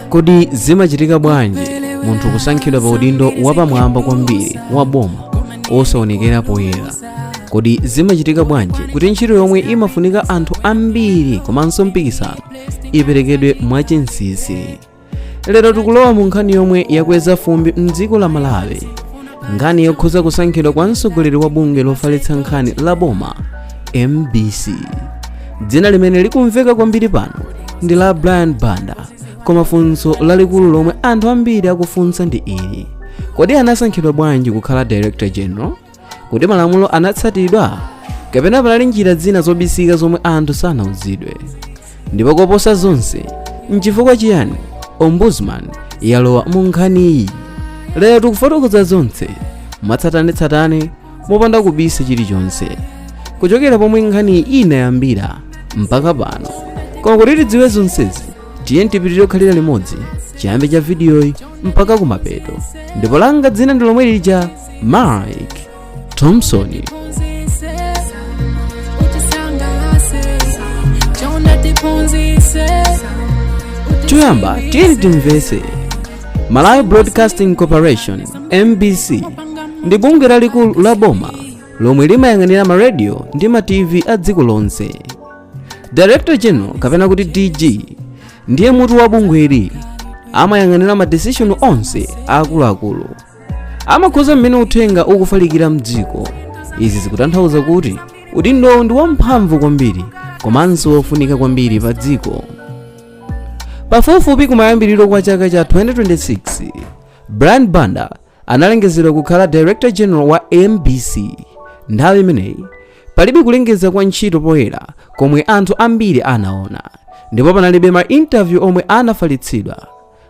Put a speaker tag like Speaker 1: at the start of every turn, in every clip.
Speaker 1: Kodi zimachitika bwanji munthu kusankhidwa pa udindo wapamwamba kwambiri wa boma osaonekera poyera? Kodi zimachitika bwanji kuti ntchito yomwe imafunika anthu ambiri komanso mpikisano iperekedwe mwachinsinsi? Lero tikulowa mu nkhani yomwe yakweza fumbi mdziko la Malawi, nkhani yokhuza kusankhidwa kwa mtsogoleri wa bungwe lofalitsa nkhani la boma MBC. Dzina limene likumveka kwambiri pano ndi la Brian Banda, koma funso lalikulu lomwe anthu ambiri akufunsa ndi ili: kodi anasankhidwa bwanji kukhala Director General? Kodi malamulo anatsatidwa kapena panali njira zina zobisika zomwe anthu sanauzidwe? Ndipo koposa zonse, nchifukwa chiyani Ombudsman yalowa mu nkhaniyi? Lero tikufotokoza zonse mwatsatanetsatane mopanda kubisa chilichonse, kuchokera pomwe nkhani inayambira mpaka pano. Koma kuti tidziwe zonsezi, tiye tipitirire kukhalira limodzi chiyambi cha videoyi mpaka kumapeto. Ndipo langa dzina ndi lomwe lija Mike Thompson. Choyamba tiye timvese. Malawi Broadcasting Corporation MBC ndi bungwe lalikulu la boma lomwe limayang'anira ma radio ndi ma TV a dziko lonse. Director General kapena kuti DG ndiye mutu wa bungweli, amayang'anira ma decision onse akuluakulu, amakhoza mmene uthenga ukufalikira mdziko. Izi zikutanthauza kuti udindo ndi wamphamvu kwambiri komanso wofunika kwambiri pa dziko. Pafupifupi kumayambiriro kwa chaka cha 2026, Brian Banda analengezedwa kukhala Director General wa MBC. Nthawi imeneyi palibe kulengeza kwa ntchito poyera komwe anthu ambiri anaona, ndipo panalibe ma interview omwe anafalitsidwa.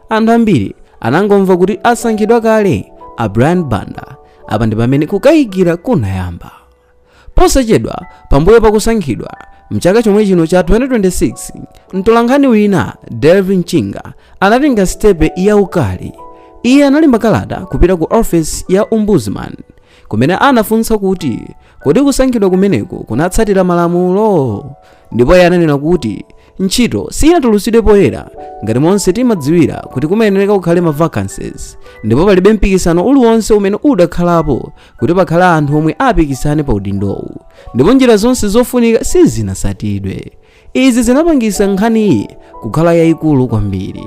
Speaker 1: Anthu ambiri anangomva kuti asankhidwa kale a Brian Banda. Apa ndi pamene kukayikira kunayamba. Posachedwa pambuyo pakusankhidwa mchaka chomwe chino cha 2026, mtolankhani wina Delvin Chinga anatenga stepe yaukali. Iye analemba kalata kupita ku office ya Ombudsman kumene anafunsa kuti kodi kusankhidwa kumeneko kunatsatira malamulo. Ndipo iye ananena kuti ntchito sinatulutsidwe poyera ngati monse timadziwira kuti kumayenera kukhale ma vacancies, ndipo palibe mpikisano uliwonse umene udakhalapo kuti pakhale anthu omwe apikisane pa udindowu, ndipo njira zonse zofunika sizinatsatidwe. Izi zinapangisa nkhaniyi kukhala yayikulu kwambiri.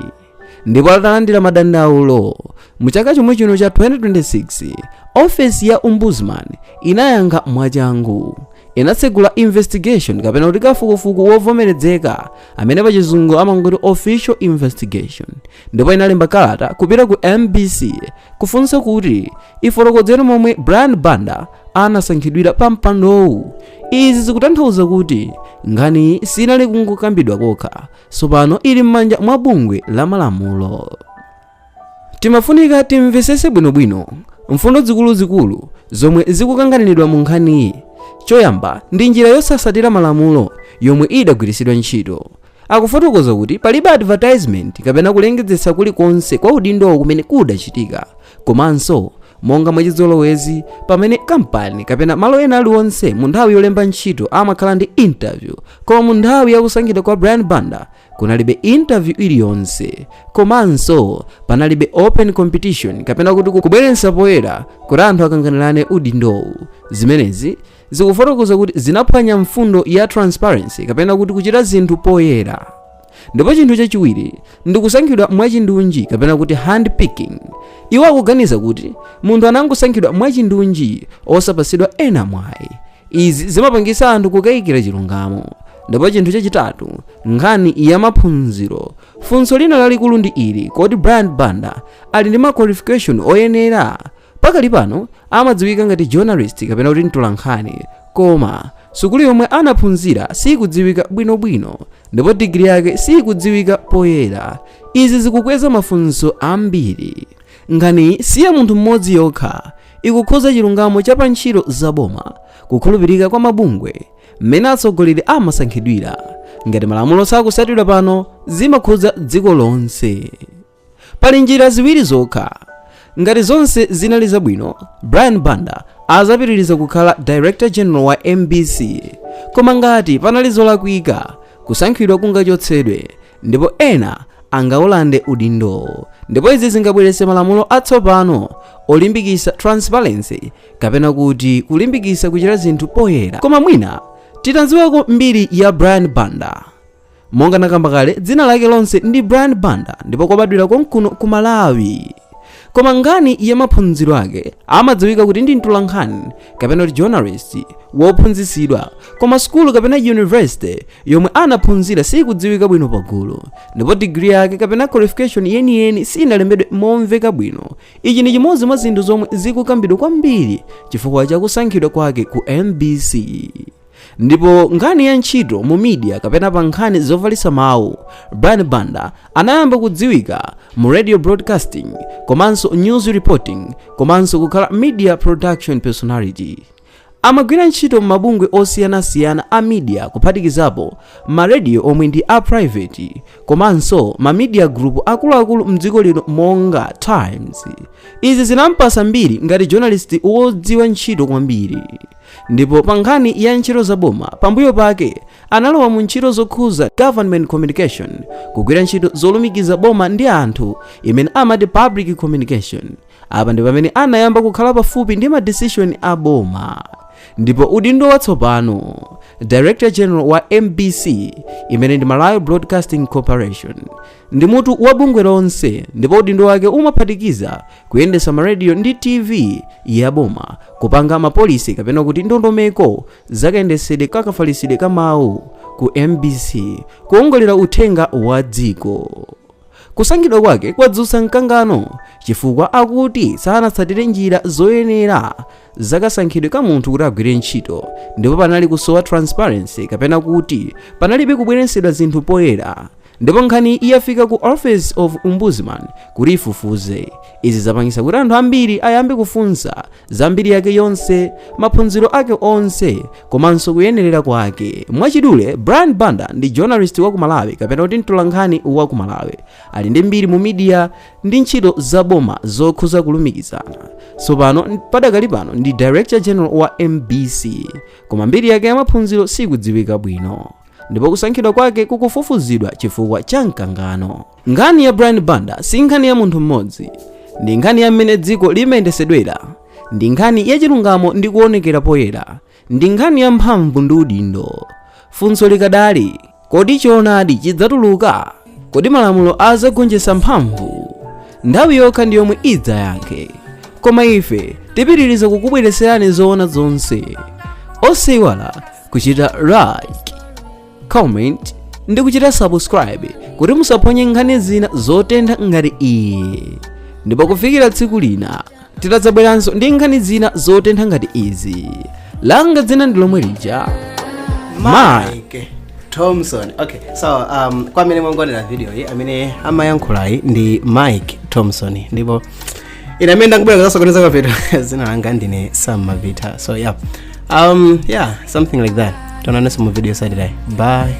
Speaker 1: Ndipo atalandira madandaulo mu chaka chomwe chino cha 2026, office ya Ombudsman inayankha mwachangu. Inatsegula investigation kapena kuti kafukufuku wovomerezeka amene pachizungu amangoti official investigation, ndipo inalemba kalata kupita ku MBC kufunsa kuti ifotokozere momwe Brian Banda anasankhidwira pa mpandowu. Izi zikutanthauza kuti nkhani sinali kungokambidwa kokha, tsopano ili m'manja mwa bungwe la malamulo. Timafunika timvesese bwinobwino mfundo zikuluzikulu zomwe zikukanganiridwa mu nkhaniyi. Choyamba ndi njira yosatsatira malamulo yomwe idagwiritsidwa ntchito. Akufotokoza kuti palibe advertisement kapena kulengezesa kulikonse kwa udindowo kumene kudachitika, komanso monga mwachizolowezi pamene kampani kapena malo ena aliwonse mu nthawi yolemba ntchito amakhala ndi interview, koma mu nthawi yakusankhidwa kwa Brian Banda kunalibe interview iliyonse, komanso panalibe open competition kapena kuti kubweretsa poyera kuti anthu akanganirane udindowu. Zimenezi zikufotokoza kuti zinaphwanya mfundo ya transparency kapena kuti kuchita zinthu poyera. Ndipo chinthu chachiwiri ndi kusankhidwa mwachindunji kapena kuti handpicking. Iwo akuganiza kuti munthu anangosankhidwa mwachindunji osapasidwa ena mwayi. Izi zimapangisa anthu kukayikira chilungamo. Ndipo chinthu chachitatu, nkhani ya maphunziro. Funso lina lalikulu ndi ili: kodi Brian Banda ali ndi ma qualification oyenera? Pakali pano amadziwika ngati journalist kapena kuti mtolankhani, koma sukulu yomwe anaphunzira sikudziwika bwinobwino, ndipo degree yake sikudziwika poyera. Izi zikukweza mafunso ambiri. Nkhani si ya munthu mmodzi yokha, ikukhoza chilungamo cha pa ntchito zaboma, kukhulupirika kwa mabungwe mmene atsogoleri amasankhidwira. Ngati malamulo sakusatidwa pano, zimakhoza dziko lonse. Pali njira ziwiri zokha. Ngati zonse zinali zabwino, Brian Banda azapitiriza kukhala Director General wa MBC. Koma ngati panali zolakwika, kusankhidwa kungachotsedwe ndipo ena angaulande udindo, ndipo izi zingabweretse malamulo atsopano olimbikitsa transparency kapena kuti kulimbikitsa kuchita zinthu poyera. Koma mwina titanziwako mbiri ya Brian Banda. Monga nakamba kale, dzina lake lonse ndi Brian Banda ndipo kwabadwira konkuno ku Malawi. Koma ngani ya maphunziro ake amadziwika kuti ndi mtolankhani kapena kuti journalist wophunzitsidwa, koma skulu kapena university yomwe anaphunzira sikudziwika bwino pagulu, ndipo degree yake kapena qualification yeniyeni sinalembedwe momveka bwino. Ichi ndi chimodzi mwa zinthu zomwe zikukambidwa kwambiri chifukwa cha kusankhidwa kwake ku MBC. Ndipo ngani ya ntchito mu media kapena pa nkhani zofalitsa mawu, Brian Banda anayamba kudziwika mu radio broadcasting komanso news reporting komanso kukhala media production personality. Amagwira ntchito m'mabungwe osiyanasiyana a media kuphatikizapo ma radio omwe ndi a private komanso ma media group akuluakulu mdziko lino monga Times. Izi zinampasa mbiri ngati journalist wodziwa ntchito kwambiri. Ndipo pa nkhani ya ntchito zaboma pambuyo pake analowa mu ntchito zokhuza government communication, kugwira ntchito zolumikiza boma ndi anthu imene amati public communication. Apa ndi pamene anayamba kukhala pafupi ndi ma decision a boma. Ndipo udindo watsopano Director General wa MBC imene ndi Malawi Broadcasting Corporation ndi mutu wa bungwe lonse, ndipo udindo wake umaphatikiza kuyendetsa ma radio ndi TV ya boma, kupanga mapolisi kapena kuti ndondomeko zakayendetsedwe kakafalitsidwe ka mawu ku MBC, kuongolera uthenga wa dziko. Kusankhidwa kwake kwadzutsa mkangano chifukwa akuti sanatsatire njira zoyenera zakasankhidwe ka munthu kuti agwire ntchito, ndipo panali kusowa transparency kapena kuti panalibe kubweretsedwa zinthu poyera. Ndipo nkhani iyafika ku Office of Ombudsman kuti ifufuze. Izi zapangisa kuti anthu ambiri ayambe kufunsa za mbiri yake yonse, maphunziro ake onse komanso kuyenerera kwake. Mwachidule, Brian Banda ndi journalist wa ku Malawi kapena kuti mtolankhani wa ku Malawi, ali ndi mbiri mu media ndi ntchito zaboma zokhuza kulumikizana. Tsopano padakali pano ndi Director General wa MBC, koma mbiri yake ya maphunziro sikudziwika bwino, ndipo kusankhidwa kwake kukufufuzidwa chifukwa cha mkangano. Nkhani ya Brian Banda si nkhani ya munthu mmodzi, ndi nkhani ya mmene dziko limayendesedwera, ndi nkhani ya chilungamo ndi kuonekera poyera, ndi nkhani ya mphamvu ndi udindo. Funso likadali, kodi choonadi chidzatuluka? Kodi malamulo azagonjetsa mphamvu? Nthawi yokha ndi yomwe idza yake. Koma ife tipitiriza kukubweretserani zoona zonse. Osayiwala kuchita like, comment ndi kuchita subscribe kuti musaphonye nkhani zina zotentha ngati iyi. Ndipo kufikira tsiku lina tidzabweranso ndi nkhani zina zotentha ngati izi. Langa dzina ndi lomwe lija Mike
Speaker 2: Thompson. Okay, so kwa amene mwangolera video iyi amene amayankhulayi ndi Mike Thompson, ndipo ine amene ndakubwera kuzasokoneza kwa video zina langa ndine Sam Mavita. So yeah, something like that. Tionananso mu video side. Bye.